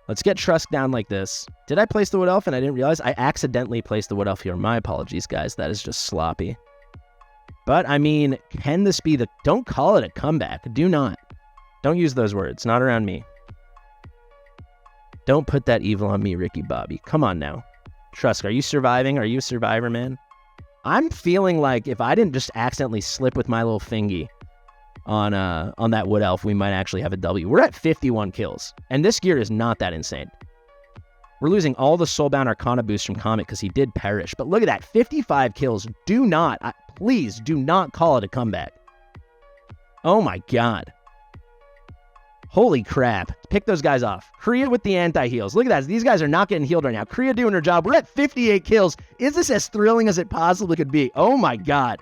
Let's get Trusk down like this. Did I place the Wood Elf and I didn't realize? I accidentally placed the Wood Elf here. My apologies, guys. That is just sloppy. But, I mean, can this be the... Don't call it a comeback. Do not. Don't use those words. Not around me. Don't put that evil on me, Ricky Bobby. Come on now. Trusk, are you surviving? Are you a survivor, man? I'm feeling like if I didn't just accidentally slip with my little fingy on that Wood Elf, we might actually have a W. We're at 51 kills, and this gear is not that insane. We're losing all the Soulbound Arcana boost from Comet because he did perish, but look at that, 55 kills. Do not, please do not call it a comeback. Oh my god. Holy crap. Pick those guys off. Kriya with the anti-heals. Look at that. These guys are not getting healed right now. Kriya doing her job. We're at 58 kills. Is this as thrilling as it possibly could be? Oh my god.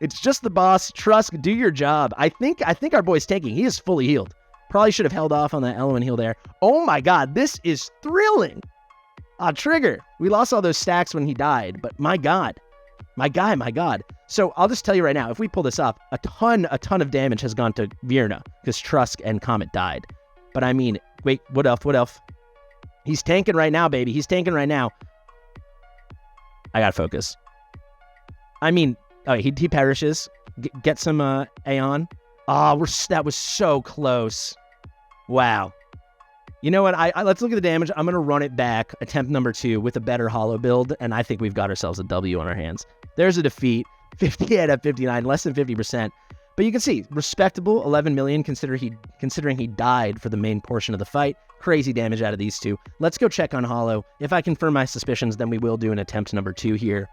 It's just the boss. Trusk, do your job. I think our boy's tanking. He is fully healed. Probably should have held off on that element heal there. Oh my god. This is thrilling. Trigger. We lost all those stacks when he died, but my God. My God. So I'll just tell you right now, if we pull this off, a ton of damage has gone to Virna because Trusk and Comet died. But I mean, wait, what else? He's tanking right now, baby. He's tanking right now. I gotta focus. I mean, he perishes. Get some Aeon. That was so close. Wow. You know what? Let's look at the damage. I'm going to run it back, attempt number 2, with a better hollow build, and I think we've got ourselves a W on our hands. There's a defeat. 58 out of 59, less than 50%. But you can see, respectable 11 million considering he died for the main portion of the fight. Crazy damage out of these two. Let's go check on hollow. If I confirm my suspicions, then we will do an attempt number 2 here.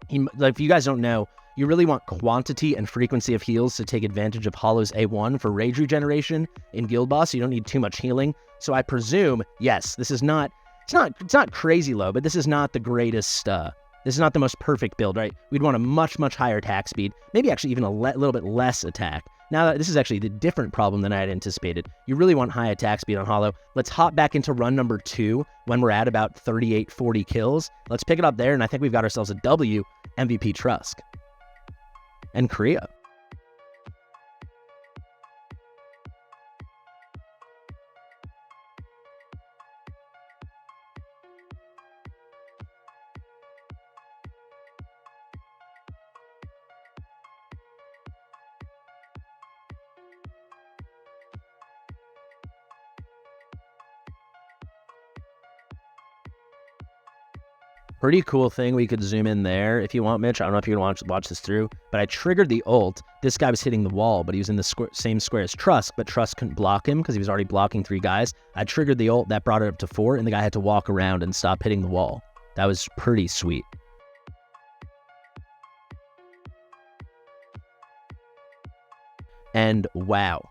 If you guys don't know, you really want quantity and frequency of heals to take advantage of Hollow's A1 for rage regeneration in Guild Boss, so you don't need too much healing. So I presume, yes, this is not, it's not crazy low, but this is not the greatest, this is not the most perfect build, right? We'd want a much higher attack speed, maybe actually even a little bit less attack. Now, this is actually the different problem than I had anticipated. You really want high attack speed on Hollow. Let's hop back into run number 2 when we're at about 38, 40 kills. Let's pick it up there, and I think we've got ourselves a W, MVP Trusk. And Korea. Pretty cool thing, we could zoom in there if you want, Mitch. I don't know if you want to watch this through, but I triggered the ult. This guy was hitting the wall, but he was in the same square as Trusk, but Trusk couldn't block him because he was already blocking 3 guys. I triggered the ult, that brought it up to 4, and the guy had to walk around and stop hitting the wall. That was pretty sweet. And wow.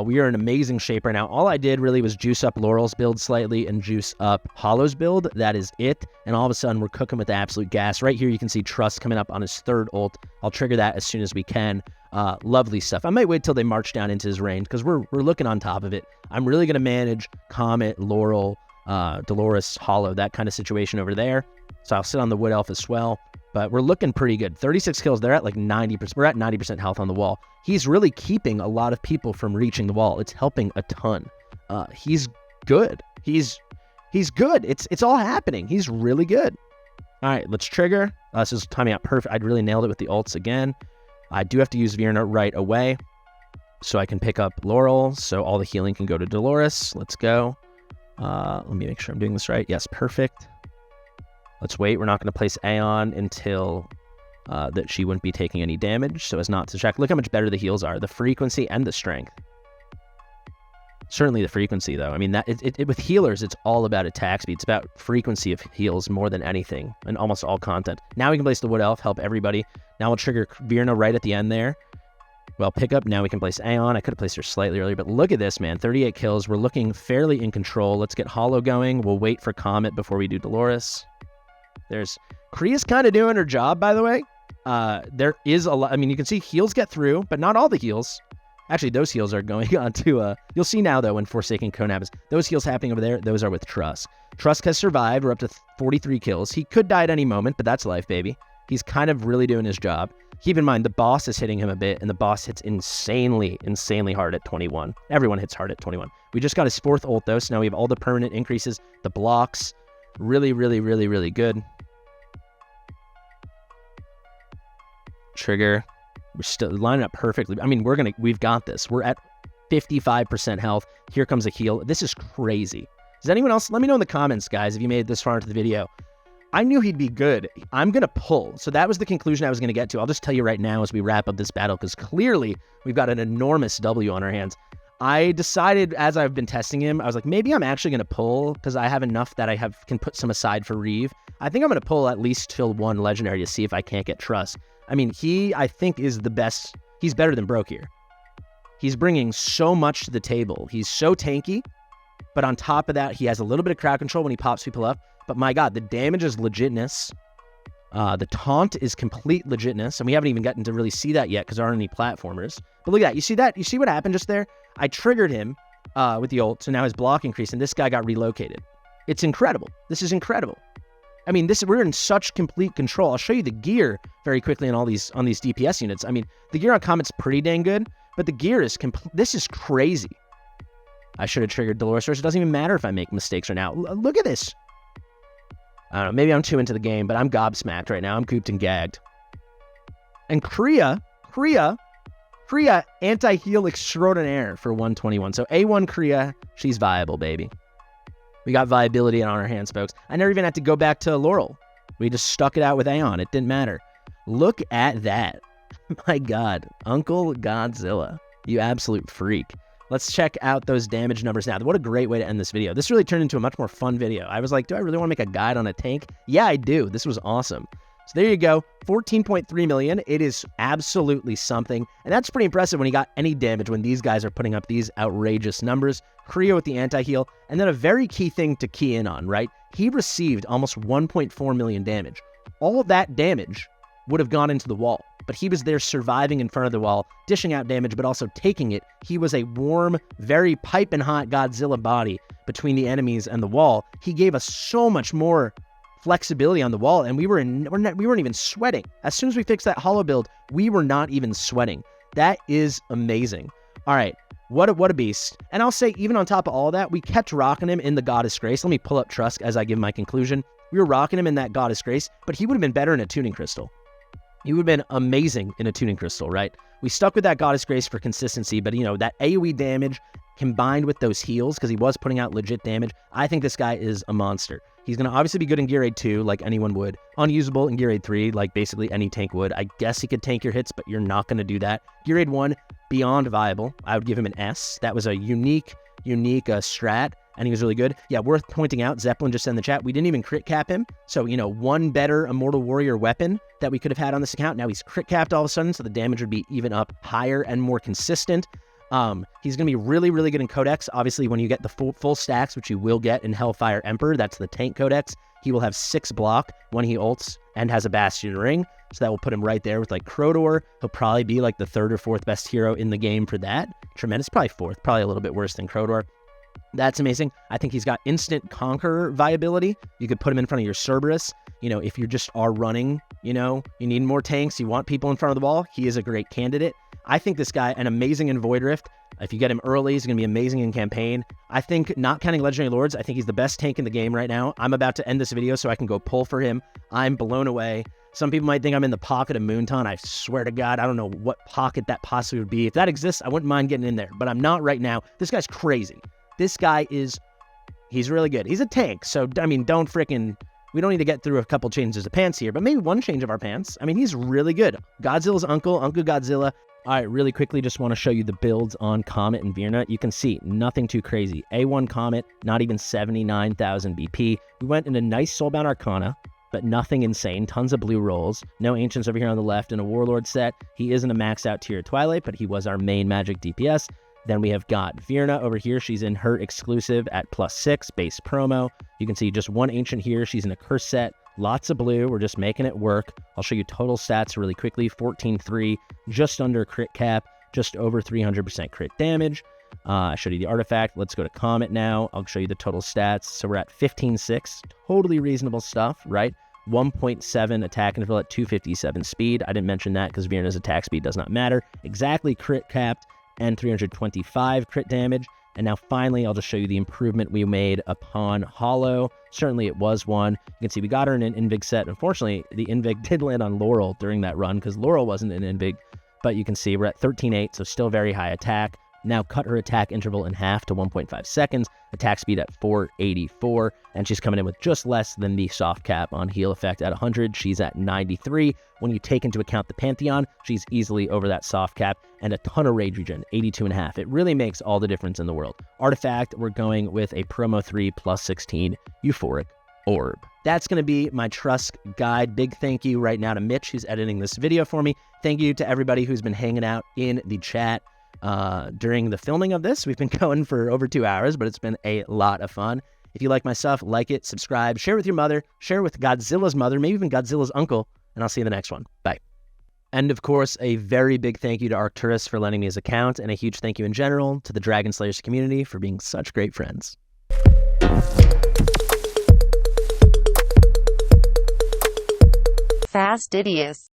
We are in amazing shape right now. All I did really was juice up Laurel's build slightly and juice up Hollow's build. That is it. And all of a sudden, we're cooking with absolute gas. Right here, you can see Trusk coming up on his 3rd ult. I'll trigger that as soon as we can. Lovely stuff. I might wait till they march down into his range because we're looking on top of it. I'm really going to manage Comet, Laurel, Dolores, Hollow, that kind of situation over there. So I'll sit on the Wood Elf as well. But we're looking pretty good. 36 kills. They're at like 90%. We're at 90% health on the wall. He's really keeping a lot of people from reaching the wall. It's helping a ton. He's good. He's good. It's all happening. He's really good. All right, let's trigger. This is timing out perfect. I'd really nailed it with the ults again. I do have to use Virna right away so I can pick up Laurel so all the healing can go to Dolores. Let's go. Let me make sure I'm doing this right. Yes, perfect. Let's wait. We're not going to place Aeon until that she wouldn't be taking any damage, so as not to check. Look how much better the heals are, the frequency and the strength. Certainly the frequency, though. I mean, that with healers, it's all about attack speed. It's about frequency of heals more than anything in almost all content. Now we can place the Wood Elf, help everybody. Now we'll trigger Virna right at the end there. Well, pick up. Now we can place Aeon. I could have placed her slightly earlier, but look at this, man. 38 kills. We're looking fairly in control. Let's get Hollow going. We'll wait for Comet before we do Dolores. Kriya's kind of doing her job, by the way. There is a lot. I mean, you can see heals get through, but not all the heals. Actually, those heals are going on to, you'll see now, though, when Forsaken Cone happens. Those heals happening over there, those are with Trusk. Trusk has survived. We're up to 43 kills. He could die at any moment, but that's life, baby. He's kind of really doing his job. Keep in mind, the boss is hitting him a bit, and the boss hits insanely hard at 21. Everyone hits hard at 21. We just got his 4th ult, though, so now we have all the permanent increases, the blocks. Really good. Trigger. We're still lining up perfectly. I mean, we've got this. We're at 55% health. Here comes a heal. This is crazy. Does anyone else? Let me know in the comments, guys, if you made it this far into the video. I knew he'd be good. I'm going to pull. So that was the conclusion I was going to get to. I'll just tell you right now as we wrap up this battle, because clearly we've got an enormous W on our hands. I decided as I've been testing him, I was like, maybe I'm actually going to pull because I have enough that can put some aside for Reeve. I think I'm going to pull at least till 1 legendary to see if I can't get Trusk. I mean, I think, is the best. He's better than Broke here. He's bringing so much to the table. He's so tanky, but on top of that, he has a little bit of crowd control when he pops people up. But my God, the damage is legitness. The taunt is complete legitness, and we haven't even gotten to really see that yet because there aren't any platformers. But look at that. You see that? You see what happened just there? I triggered him with the ult, so now his block increased, and this guy got relocated. It's incredible. This is incredible. I mean, we're in such complete control. I'll show you the gear very quickly on these DPS units. I mean, the gear on Comet's pretty dang good, but the gear is this is crazy. I should have triggered Dolores Source. It doesn't even matter if I make mistakes right now. Look at this. I don't know, maybe I'm too into the game, but I'm gobsmacked right now. I'm cooped and gagged. And Kriya, anti-heal extraordinaire for 121. So A1 Kriya, she's viable, baby. We got viability on our hands, folks. I never even had to go back to Laurel. We just stuck it out with Aeon. It didn't matter. Look at that. My God. Uncle Godzilla. You absolute freak. Let's check out those damage numbers now. What a great way to end this video. This really turned into a much more fun video. I was like, do I really want to make a guide on a tank? Yeah, I do. This was awesome. So there you go, 14.3 million. It is absolutely something. And that's pretty impressive when he got any damage when these guys are putting up these outrageous numbers. Kriya with the anti-heal. And then a very key thing to key in on, right? He received almost 1.4 million damage. All of that damage would have gone into the wall. But he was there surviving in front of the wall, dishing out damage, but also taking it. He was a warm, very piping hot Godzilla body between the enemies and the wall. He gave us so much more flexibility on the wall, and we weren't even sweating. As soon as we fixed that hollow build, we were not even sweating. That is amazing. All right, what a beast. And I'll say, even on top of all that, we kept rocking him in the Goddess Grace. Let me pull up Trusk as I give my conclusion. We were rocking him in that Goddess Grace, but he would have been better in a tuning crystal. He would have been amazing in a tuning crystal, right? We stuck with that Goddess Grace for consistency, but you know, that AoE damage combined with those heals, because he was putting out legit damage, I think this guy is a monster. He's going to obviously be good in Gear Raid 2, like anyone would. Unusable in Gear Raid 3, like basically any tank would. I guess he could tank your hits, but you're not going to do that. Gear Raid 1, beyond viable. I would give him an S. That was a unique strat, and he was really good. Yeah, worth pointing out, Zeppelin just said in the chat, we didn't even crit cap him. So, you know, one better Immortal Warrior weapon that we could have had on this account. Now he's crit capped all of a sudden, so the damage would be even up higher and more consistent. He's going to be really, really good in Codex. Obviously, when you get the full stacks, which you will get in Hellfire Emperor, that's the tank Codex, he will have 6 block when he ults and has a Bastion Ring. So that will put him right there with like Crowdor. He'll probably be like the 3rd or 4th best hero in the game for that. Tremendous, probably 4th, probably a little bit worse than Crowdor. That's amazing. I think he's got instant Conqueror viability. You could put him in front of your Cerberus. You know, if you just are running, you know, you need more tanks, you want people in front of the wall, he is a great candidate. I think this guy, an amazing in Void Rift. If you get him early, he's going to be amazing in campaign. I think, not counting Legendary Lords, I think he's the best tank in the game right now. I'm about to end this video so I can go pull for him. I'm blown away. Some people might think I'm in the pocket of Moonton. I swear to God, I don't know what pocket that possibly would be. If that exists, I wouldn't mind getting in there, but I'm not right now. This guy's crazy. This guy he's really good. He's a tank, so, I mean, we don't need to get through a couple changes of pants here, but maybe one change of our pants. I mean, he's really good. Godzilla's Uncle Godzilla. All right, really quickly, just want to show you the builds on Comet and Virna. You can see nothing too crazy. A1 Comet, not even 79,000 BP. We went in a nice Soulbound Arcana, but nothing insane. Tons of blue rolls. No Ancients over here on the left in a Warlord set. He isn't a maxed out tier Twilight, but he was our main magic DPS. Then we have got Virna over here. She's in her exclusive at +6 base promo. You can see just one Ancient here. She's in a curse set. Lots of blue. We're just making it work. I'll show you total stats really quickly. 14.3, just under crit cap, just over 300% crit damage. I showed you the artifact. Let's go to Comet now. I'll show you the total stats. So we're at 15.6. Totally reasonable stuff, right? 1.7 attack interval at 257 speed. I didn't mention that because Virna's attack speed does not matter. Exactly crit capped and 325 crit damage. And now finally, I'll just show you the improvement we made upon Hollow. Certainly it was one. You can see we got her in an Invig set. Unfortunately, the Invig did land on Laurel during that run because Laurel wasn't an Invig. But you can see we're at 13.8, so still very high attack. Now cut her attack interval in half to 1.5 seconds. Attack speed at 484. And she's coming in with just less than the soft cap on heal effect at 100. She's at 93. When you take into account the Pantheon, she's easily over that soft cap. And a ton of rage regen, 82.5. It really makes all the difference in the world. Artifact, we're going with a promo 3 +16 Euphoric Orb. That's going to be my Trusk guide. Big thank you right now to Mitch, who's editing this video for me. Thank you to everybody who's been hanging out in the chat during the filming of this. We've been going for over 2 hours, but it's been a lot of fun. If you like my stuff, like it, subscribe, share with your mother, share with Godzilla's mother, maybe even Godzilla's uncle, and I'll see you in the next one. Bye. And of course, a very big thank you to Arcturus for lending me his account, and a huge thank you in general to the Dragon Slayers community for being such great friends. Fastidious.